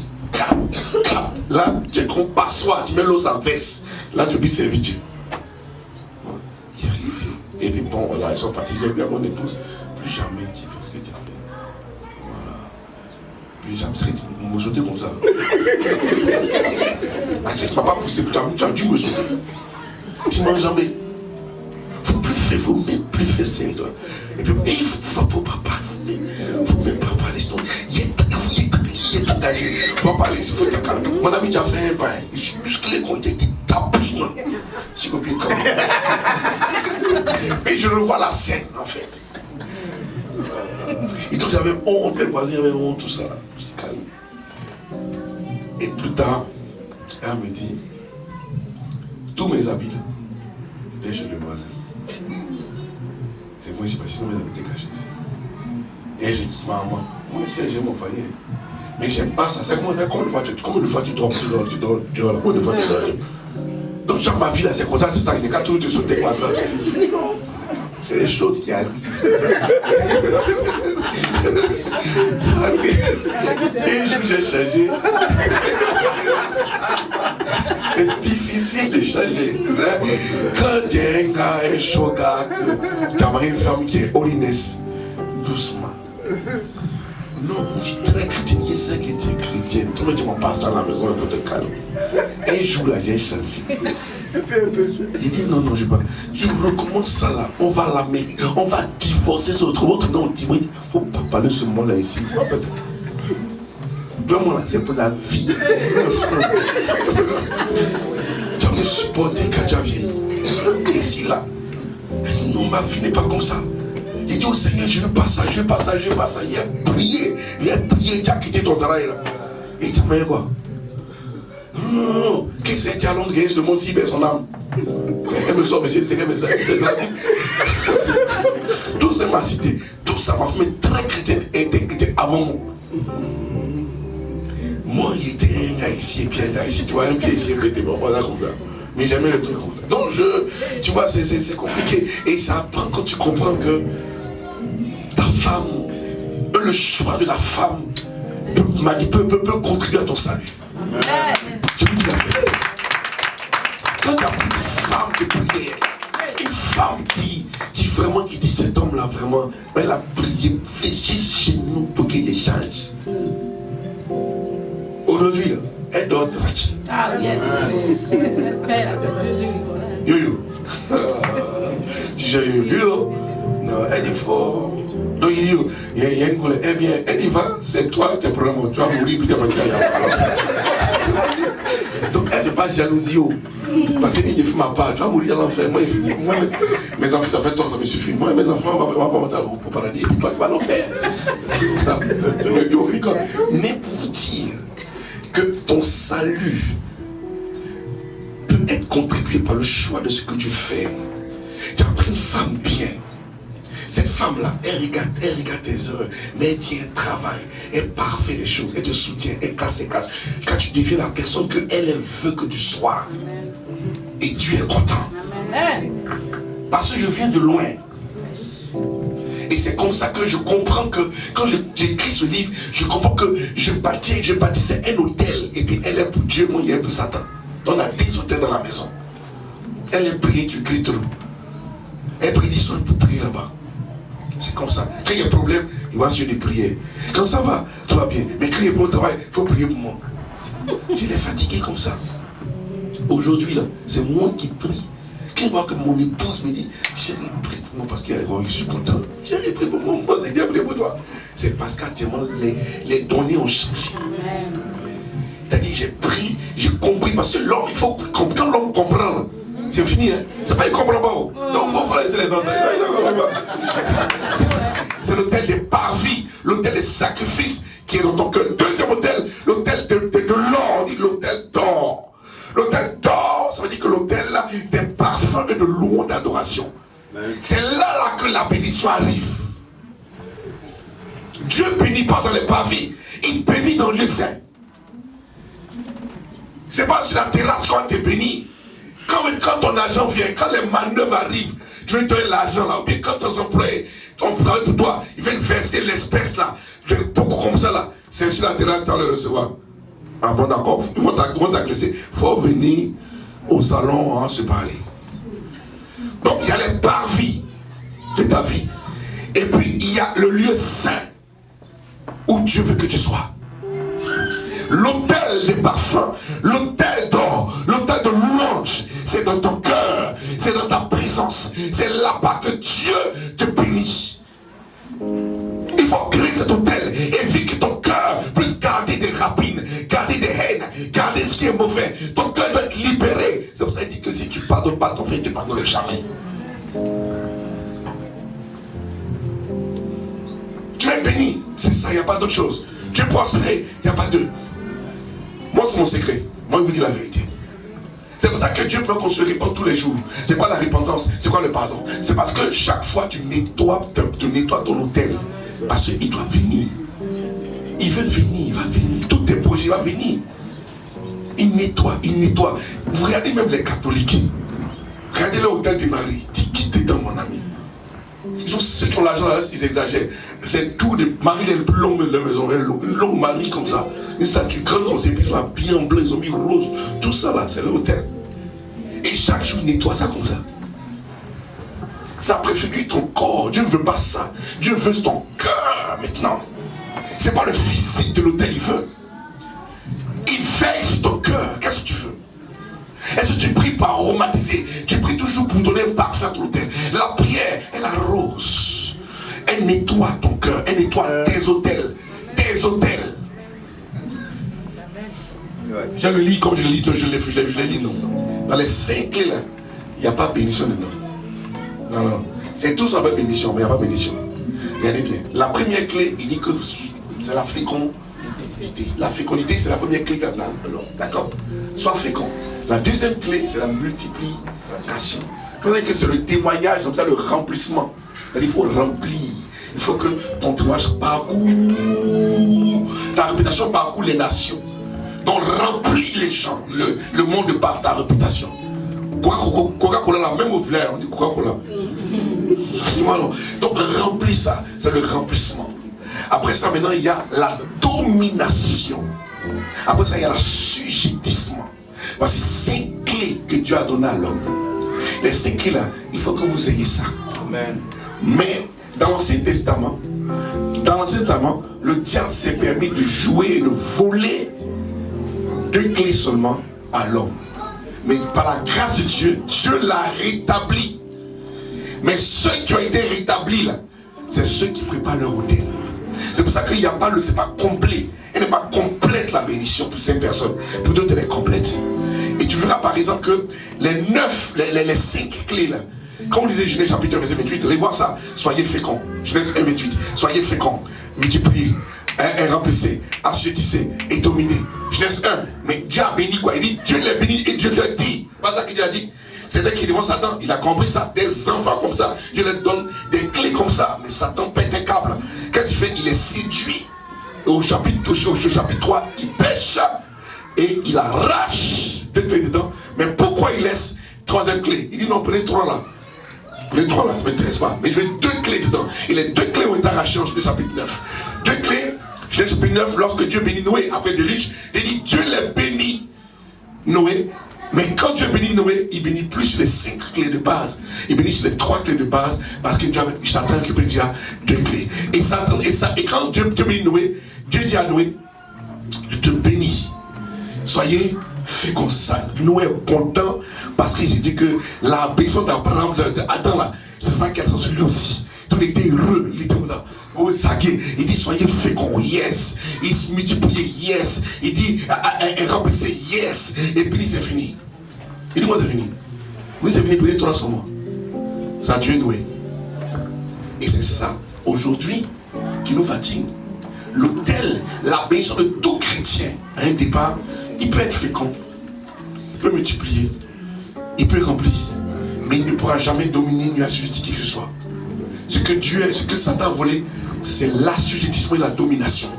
[SPEAKER 1] Là, tu es comme passoire, tu mets l'eau sans veste. Là, tu peux servir Dieu. Il arrive. Et puis bon, là, ils sont partis. J'ai dit à mon épouse, plus jamais tu fais ce que tu as fait. Voilà. Plus jamais, c'est me sauter comme ça. Ah, c'est que tu m'as pas poussé, tu as dû me sauter. Tu m'as jamais. Faut même plus faire ça. Et puis, il faut pas parler. Faut même pas parler. Il est engagé. Faut pas parler. Faut te calmer. Mon ami, tu as fait un pain. Il suis musclé quand il était tapé. C'est comme il travaille. Et je revois la scène, en fait. Et donc, j'avais honte, les voisins avaient honte, tout ça. Je me suis calmé. Et plus tard, elle me dit, tous mes habits, c'était chez le voisin. C'est moi ici, parce que sinon mes habits étaient cachés ici. Et j'ai dit, maman, moi aussi j'aime mon foyer. Mais j'aime pas ça. C'est comme une fois tu dors là. Combien de fois tu dors? Donc genre ma vie là, c'est comme ça, c'est ça, il n'est qu'à tout te sauter par là. C'est des choses qui arrivent. Ça arrive. Et j'ai changé. C'est difficile de changer. Quand tu es un gars, un chaud gars, tu as marié une femme qui est holiness, doucement. Non, on dit très chrétien, il sait que tu es chrétien. Toi, tu m'en passes dans la maison et tu te calmer. Un jour là, j'ai changé. Il dit non, je ne pas. Tu recommences ça là, on va l'Amérique, on va divorcer sur autre nom. On dit oui, il ne faut pas parler ce mot là ici. En fait, vraiment là, c'est pour la vie. Tu vas me supporter quand tu as vieilli. Et si là, non, ma vie n'est pas comme ça. Il dit au Seigneur, je veux pas ça. Il a prié, tu as quitté ton travail là. Et il dit, mais quoi? Non, qu'est-ce que c'est à Londres, ce monde si bête son âme? Elle me sort, c'est de la Bible. Tout ça m'a cité. Tout ça m'a fait très chrétien était avant moi. Moi, j'étais un gars ici et puis un gars ici. Tu vois, un pied ici, un pied bon, voilà comme ça. Mais jamais le truc comme ça. Donc, tu vois, c'est compliqué. Et ça apprend quand tu comprends que ta femme, le choix de la femme peut contribuer à ton salut. Je vous dis la vérité. Quand tu as une femme de prière, une femme qui vraiment qui dit cet homme-là vraiment, elle a prié, fléchi chez nous pour qu'il échange. Aujourd'hui, là, elle dort tranquille.
[SPEAKER 2] Ah yes.
[SPEAKER 1] Yo-yo. Tu dis yo-yo. Non, elle est fort. Donc il dit, il y a une collègue. Eh bien, elle y va, c'est toi, tes problèmes, tu vas mourir, puis tu vas partir. Donc elle ne fait pas jalousie. Parce qu'il ne fait ma part, tu vas mourir dans l'enfer. Moi, mes enfants, ça fait toi, ça me suffit. Moi, mes enfants, on va pas monter au paradis, et puis toi, tu vas l'enfer. Mais pour vous dire que ton salut peut être contribué par le choix de ce que tu fais. Tu as pris une femme bien. Cette femme-là, elle regarde tes heures, mais elle tient, elle travaille, elle parfait les choses, elle te soutient, elle casse ses cases. Quand tu deviens la personne qu'elle veut que tu sois, et tu es content. Parce que je viens de loin. Et c'est comme ça que je comprends que quand j'écris ce livre, je comprends que je bâtissais un hôtel, et puis elle est pour Dieu, moi il est pour Satan. Donc on a des hôtels dans la maison. Elle est priée, tu cries trop. Elle prie, dit soin pour prier là-bas. C'est comme ça. Quand il y a un problème, il va sur des prières. Quand ça va, tout va bien. Mais quand il y a bon travail, il faut prier pour moi. Je l'ai fatigué comme ça. Aujourd'hui, là, c'est moi qui prie. Quand je vois que mon épouse me dit, chérie, prie pour moi parce que je suis content. Chérie, prie pour moi, moi, c'est bien, prie pour toi. C'est parce qu'actuellement, les données ont changé. C'est-à-dire, j'ai pris, j'ai compris, parce que l'homme, il faut comprendre. Quand l'homme comprend, c'est fini, hein. C'est pas, il comprend pas. Donc, il faut laisser les autres. C'est l'hôtel des parvis, l'hôtel des sacrifices qui est dans ton cœur. Deuxième hôtel, l'hôtel de l'or, on dit l'hôtel d'or. L'hôtel d'or, ça veut dire que l'hôtel là, des parfums et de louanges d'adoration. C'est là que la bénédiction arrive. Dieu bénit pas dans les parvis, il bénit dans le lieu saint. C'est pas sur la terrasse qu'on te bénit. Quand ton argent vient, quand les manœuvres arrivent, tu veux donner l'argent là, ou bien quand ton employé, ton travail pour toi, ils viennent verser l'espèce là, beaucoup comme ça là, c'est sur la terrasse que tu vas le recevoir. Ah bon d'accord, ils vont t'agresser. Il faut venir au salon se parler. Donc il y a les parvis de ta vie. Et puis il y a le lieu saint où Dieu veut que tu sois. L'hôtel des parfums, l'hôtel d'or, l'hôtel de louange, c'est dans ton cœur, c'est dans ta présence, c'est là-bas que Dieu te bénit. Il faut créer cet hôtel et vivre que ton cœur puisse garder des rapines, garder des haines, garder ce qui est mauvais. Ton cœur doit être libéré. C'est pour ça qu'il dit que si tu ne pardonnes pas ton frère, tu ne pardonnes jamais. Tu es béni, c'est ça, il n'y a pas d'autre chose. Tu es prospéré, il n'y a pas de. Moi, c'est mon secret. Moi, je vous dis la vérité. C'est pour ça que Dieu peut qu'on se répand tous les jours. C'est quoi la repentance? C'est quoi le pardon? C'est parce que chaque fois tu nettoies ton hôtel. Parce qu'il doit venir. Il veut venir, il va venir. Tous tes projets, il va venir. Il nettoie, il nettoie. Vous regardez même les catholiques. Regardez l'hôtel de Marie. Dis quittez dans mon ami. Ils ont, ceux qui ont l'argent là, ils exagèrent. C'est tout de Marie, elle est le plus longue de la maison. Une longue Marie comme ça. Une statue grande comme ça. Ils ont habillé en bleu, ils ont mis rose. Tout ça là, c'est l'hôtel. Et chaque jour, il nettoie ça comme ça. Ça préfigure ton corps. Dieu ne veut pas ça. Dieu veut ton cœur maintenant. C'est pas le physique de l'hôtel, il veut. Il veille sur ton cœur. Qu'est-ce que tu veux? Est-ce que tu pries pour aromatiser? Tu pries toujours pour donner un parfum à l'hôtel. La prière, elle arrose. Elle nettoie ton cœur. Elle nettoie tes hôtels. Tes hôtels. Je le lis comme je le lis, je les lis, non. Dans les 5 clés là, il n'y a pas de bénédiction dedans. Non, non. C'est tout sur la bénédiction, mais il n'y a pas de bénédiction. Regardez bien. La première clé, il dit que c'est la fécondité. La fécondité, c'est la première clé de l'homme. D'accord? Sois fécond. La deuxième clé, c'est la multiplication. Que c'est le témoignage, comme ça, le remplissement. C'est-à-dire qu'il faut remplir. Il faut que ton témoignage parcourt, ta réputation parcourt les nations. Donc remplis les gens, le monde par ta réputation. Coca-Cola, la même au flair, on dit Coca-Cola. Voilà. Donc remplis ça, c'est le remplissement. Après ça, maintenant, il y a la domination. Après ça, il y a l'assujettissement. Voici 5 clés que Dieu a données à l'homme. Les 5 clés là, il faut que vous ayez ça. Amen. Mais dans l'Ancien Testament, le diable s'est permis de jouer et de voler 2 clés seulement à l'homme. Mais par la grâce de Dieu, Dieu l'a rétabli. Mais ceux qui ont été rétablis là, c'est ceux qui préparent leur autel. C'est pour ça qu'il n'y a pas c'est pas complet. Elle n'est pas complète la bénédiction pour 5 personnes. Pour d'autres, elle est complète. Et tu verras par exemple que les 5 clés là, comme on disait Genèse chapitre 1, verset 28, allez voir ça. Soyez féconds. Genèse 1, 28. Soyez féconds. Multipliez. Remplissez. Assujettissez. Et dominez. Genèse 1. Mais Dieu a béni quoi? Il dit Dieu les bénit et Dieu leur dit. Pas ça qu'il a dit. C'est-à-dire qu'il devant Satan, il a compris ça. Des enfants comme ça. Dieu leur donne des clés comme ça. Mais Satan pète un câble. Qu'est-ce qu'il fait? Il est séduit. Et au chapitre 3, il pêche. Et il arrache 2 clés dedans. Mais pourquoi il laisse 3e clé? Il dit non, prenez 3 là. Les 3 là, ça ne m'intéresse pas. Mais je veux 2 clés dedans. Et les 2 clés ont été arrachées en Genèse chapitre 9. 2 clés, Genèse chapitre 9, lorsque Dieu bénit Noé, après de riche, il dit Dieu les bénit Noé. Mais quand Dieu bénit Noé, il bénit plus sur les 5 clés de base. Il bénit sur les 3 clés de base. Parce que Satan récupère déjà 2 clés. Et quand Dieu bénit Noé, Dieu dit à Noé, je te bénis. Soyez féconds. Noé est content parce qu'il s'est dit que la bénédiction d'Abraham, d'Adam là, c'est ça qui a transmis lui aussi. Donc il était heureux, il était comme ça. Il dit soyez féconds, yes. Il se multipliait, yes. Il dit remplissez, yes. Et puis c'est fini. Il dit moi c'est fini. Oui c'est fini, prenez 3 sur moi. Ça a tué Noé. Et c'est ça aujourd'hui qui nous fatigue. L'autel, la bénédiction de tout chrétien à un départ, il peut être fécond, il peut multiplier, il peut remplir, mais il ne pourra jamais dominer ni assujettir qui que ce soit. Ce que Satan a volé, c'est l'assujettissement et la domination.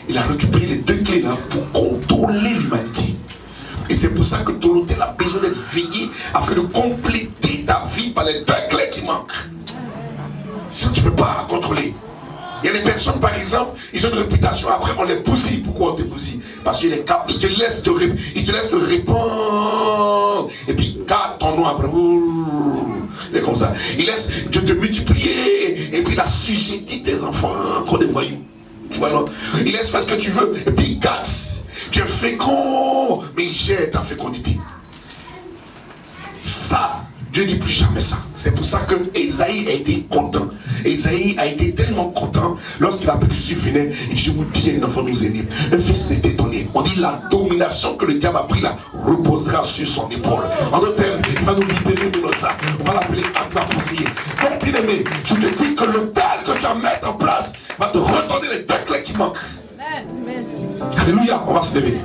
[SPEAKER 1] Il a récupéré les 2 clés là pour contrôler l'humanité. Et c'est pour ça que ton autel a besoin d'être veillé afin de compléter ta vie par les 2 clés qui manquent. Sinon tu ne peux pas contrôler. Il y a des personnes, par exemple, ils ont une réputation, après on les bousille. Pourquoi on te bousille? Parce qu'il te laisse te répandre. Et puis, garde ton nom après. Il est comme ça. Il laisse Dieu te multiplier. Et puis, il assujettit tes enfants comme des voyous. Tu vois, non? Il laisse faire ce que tu veux. Et puis, il garde. Tu es fécond, mais il gère ta fécondité. Ça, Dieu ne dit plus jamais ça. C'est pour ça que Ésaïe a été content. Ésaïe a été tellement content lorsqu'il a appris que Jésus venait. Et je vous dis, un enfant nous est né. Un fils n'était donné. On dit la domination que le diable a pris là reposera sur son épaule. En d'autres termes, il va nous libérer de nos actes. On va l'appeler acte conseiller. Donc, bien aimé, je te dis que le tel que tu vas mettre en place va te redonner les 2 clés qui manquent. Amen. Alléluia, on va se lever.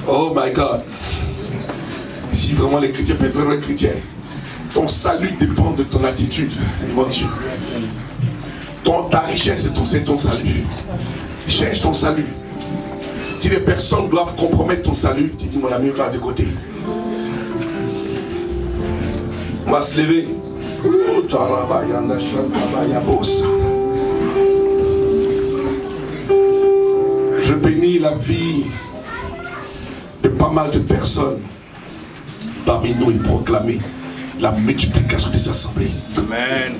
[SPEAKER 1] Oh my God. Si vraiment les chrétiens peuvent être vrais chrétiens, ton salut dépend de ton attitude devant Dieu. Ta richesse, c'est ton salut. Cherche ton salut. Si les personnes doivent compromettre ton salut, tu dis mon ami, on va de côté. On va se lever. Je bénis la vie de pas mal de personnes parmi nous et proclamer la multiplication des assemblées. Amen.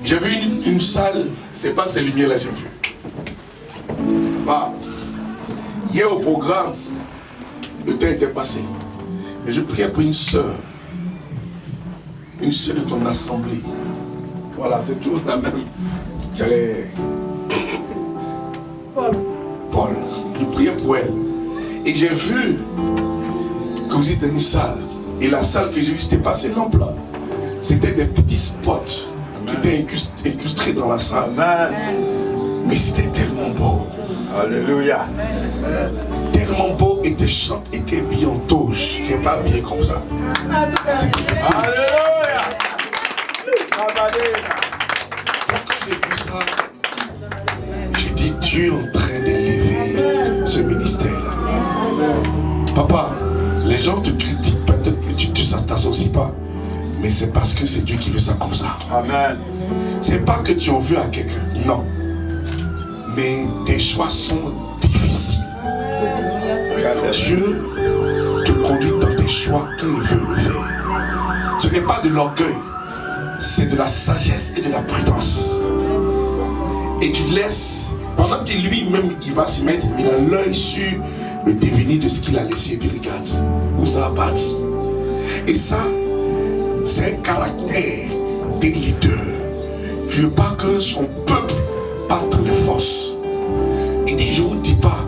[SPEAKER 1] J'ai vu une salle, c'est pas ces lumières là j'ai vu. Hier au programme, le temps était passé. Mais je priais pour une sœur de ton assemblée. Voilà, c'est toujours la même. J'allais. Paul. Je priais pour elle. Et j'ai vu que vous étiez dans une salle. Et la salle que j'ai vue, c'était pas ces lampes là. C'était des petits spots qui étaient incrustés dans la salle.
[SPEAKER 3] Amen.
[SPEAKER 1] Mais c'était tellement beau.
[SPEAKER 3] Alléluia.
[SPEAKER 1] Tellement beau et tes chants étaient bien en touche. C'est pas bien comme ça.
[SPEAKER 3] Alléluia.
[SPEAKER 1] Quand j'ai vu ça, j'ai dit Dieu est en train d'élever ce ministère-là. Papa, les gens te critiquent peut-être que tu ne t'associes pas. Mais c'est parce que c'est Dieu qui veut ça comme ça.
[SPEAKER 3] Amen.
[SPEAKER 1] C'est pas que tu en veux à quelqu'un. Non. Mais tes choix sont difficiles. Dieu te conduit dans tes choix qu'il veut le faire. Ce n'est pas de l'orgueil. C'est de la sagesse et de la prudence. Et tu laisses, pendant qu'il lui-même il va s'y mettre, il a l'œil sur le devenir de ce qu'il a laissé. Et puis regarde où ça a parti. Et ça, c'est un caractère des leaders. Je veux pas que son peuple parte dans les forces. Il dit, je ne vous dis pas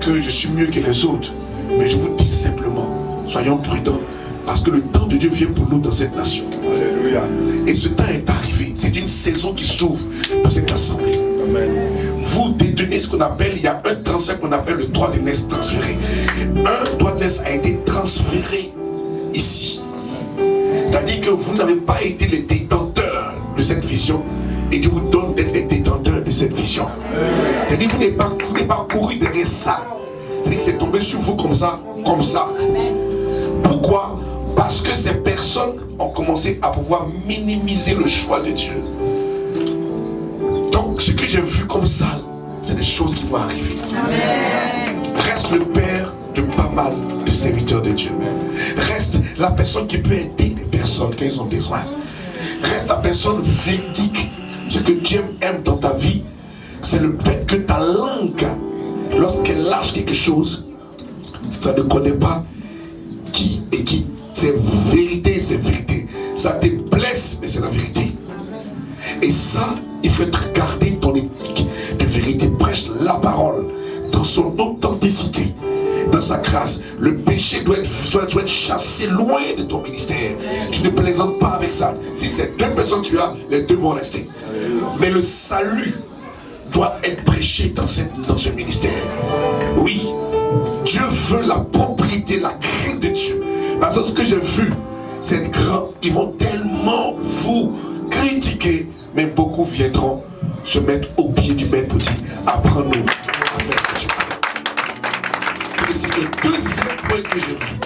[SPEAKER 1] que je suis mieux que les autres, mais je vous dis simplement, soyons prudents, parce que le temps de Dieu vient pour nous dans cette nation.
[SPEAKER 3] Alléluia.
[SPEAKER 1] Et ce temps est arrivé. C'est une saison qui s'ouvre pour cette assemblée.
[SPEAKER 3] Amen.
[SPEAKER 1] Vous détenez ce qu'on appelle, il y a un transfert qu'on appelle le droit de naissance transféré. Un droit de naissance a été transféré ici. C'est-à-dire que vous n'avez pas été les détenteurs de cette vision et Dieu vous donne d'être les détenteurs de cette vision. C'est-à-dire que vous n'avez pas couru derrière ça. C'est-à-dire que c'est tombé sur vous comme ça, comme ça. Pourquoi? Parce que ces personnes ont commencé à pouvoir minimiser le choix de Dieu. Donc ce que j'ai vu comme ça, c'est des choses qui vont arriver. Reste le père de pas mal de serviteurs de Dieu. Reste la personne qui peut aider des personnes quand ils ont besoin. Reste la personne véridique. Ce que Dieu aime dans ta vie, c'est le fait que ta langue, lorsqu'elle lâche quelque chose, ça ne connaît pas qui est qui. C'est vérité, c'est vérité. Ça te blesse, mais c'est la vérité. Et ça, il faut être gardé ton éthique de vérité. Prêche la parole dans son authenticité, dans sa grâce. Le péché doit être chassé loin de ton ministère. Tu ne plaisantes pas avec ça. Si c'est deux personnes que tu as, les deux vont rester. Mais le salut doit être prêché dans ce ministère. Oui, Dieu veut la propriété, la crainte de Dieu. Parce que ce que j'ai vu, c'est grand. Ils vont tellement vous critiquer, mais beaucoup viendront se mettre au pied du maître pour dire, apprends-nous à faire que tu parles. C'est le deuxième point que j'ai vu.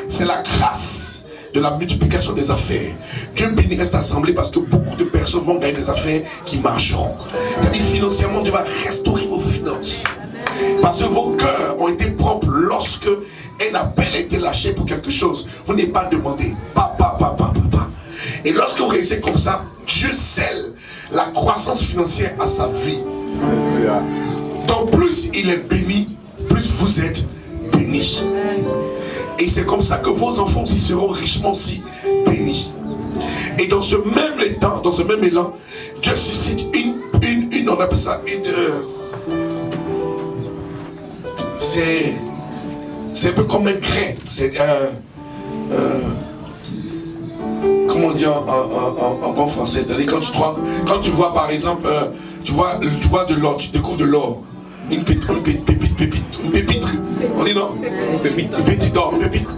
[SPEAKER 1] C'est la grâce de la multiplication des affaires. Dieu bénira cette assemblée parce que beaucoup de personnes vont gagner des affaires qui marcheront. C'est-à-dire financièrement, Dieu va restaurer vos finances. Parce que vos cœurs ont été propres lorsque un appel a été lâché pour quelque chose. Vous n'avez pas demandé. Papa. Et lorsque vous réussissez comme ça, Dieu scelle la croissance financière à sa vie.
[SPEAKER 3] Alléluia.
[SPEAKER 1] Donc plus il est béni, plus vous êtes bénis. Et c'est comme ça que vos enfants aussi seront richement aussi bénis. Et dans ce même état, dans ce même élan, Dieu suscite une on appelle ça c'est un peu comme un grain. C'est comment dire en bon français. C'est-à-dire quand tu vois par exemple, tu vois de l'or, tu découvres de l'or. Une pépite. On dit non? Pépite d'or, pépite.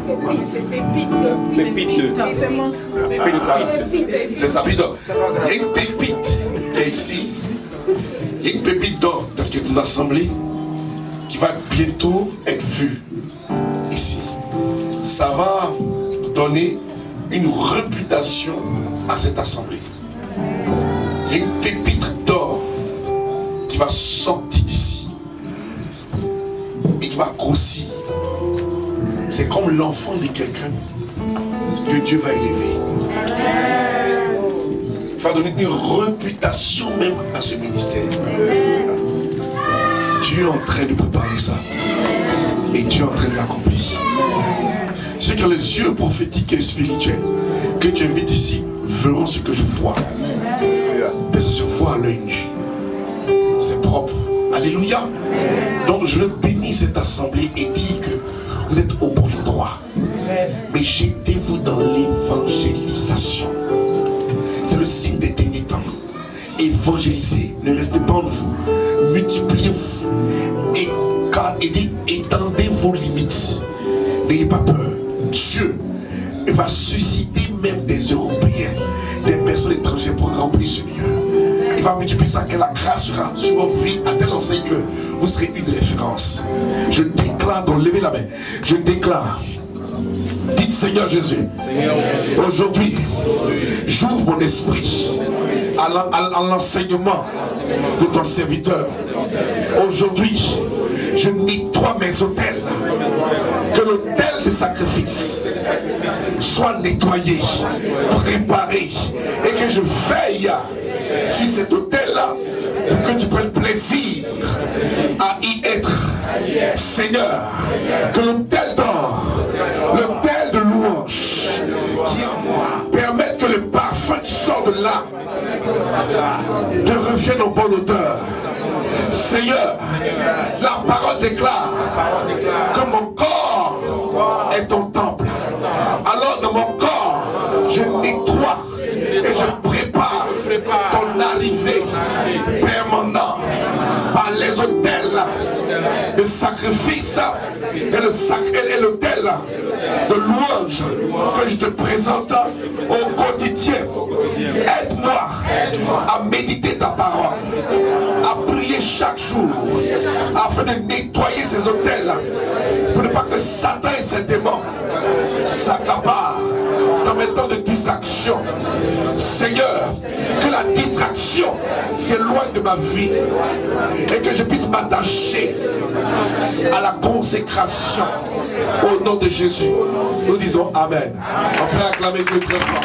[SPEAKER 1] C'est ça, pépite d'or. Il y a une pépite qui est ici. Il y a une pépite d'or dans une assemblée qui va bientôt être vue ici. Ça va donner une réputation à cette assemblée. Il y a une pépite d'or qui va sortir d'ici et qui va grossir. C'est comme l'enfant de quelqu'un que Dieu va élever. Il va donner une réputation même à ce ministère. Dieu est en train de préparer ça. Et Dieu est en train de l'accomplir. Ceux qui ont les yeux prophétiques et spirituels, que tu invites ici, verront ce que je vois. Parce que je vois à l'œil nu. C'est propre. Alléluia. Donc je bénis cette assemblée et dis que vous êtes au bon endroit. Mais jetez-vous dans l'évangélisation. C'est le signe des derniers temps. Évangélisez, ne restez pas en vous. Multipliez-vous. Et dit, étendez vos limites. N'ayez pas peur. Dieu va susciter même des Européens, des personnes étrangères pour remplir ce lieu. Il va multiplier ça, que la grâce sera sur vos vies à tel enseigne que vous serez une référence. Je déclare, donc levez la main, je déclare, dites Seigneur Jésus, aujourd'hui, j'ouvre mon esprit à l'enseignement de ton serviteur. Aujourd'hui, je nettoie mes autels, que l'autel de sacrifice soit nettoyé, préparé, et que je veille sur cet autel-là pour que tu prennes plaisir à y être. Seigneur, que l'autel d'or, l'autel de louange qui en moi permette que le parfum qui sort de là te revienne en bonne odeur. Seigneur, la parole déclare que mon corps est ton temple. Alors dans mon corps, je nettoie et je prépare ton arrivée permanente par les autels de sacrifice et l'autel de louange que je te présente au quotidien. Aide-moi à méditer ta parole, à prier chaque jour, afin de nettoyer ces autels, pour ne pas que Satan et ses démons s'accaparent dans mes temps de distraction. Seigneur, que la distraction s'éloigne de ma vie et que je puisse m'attacher à la consécration au nom de Jésus. Nous disons Amen. On peut acclamer Dieu très fort.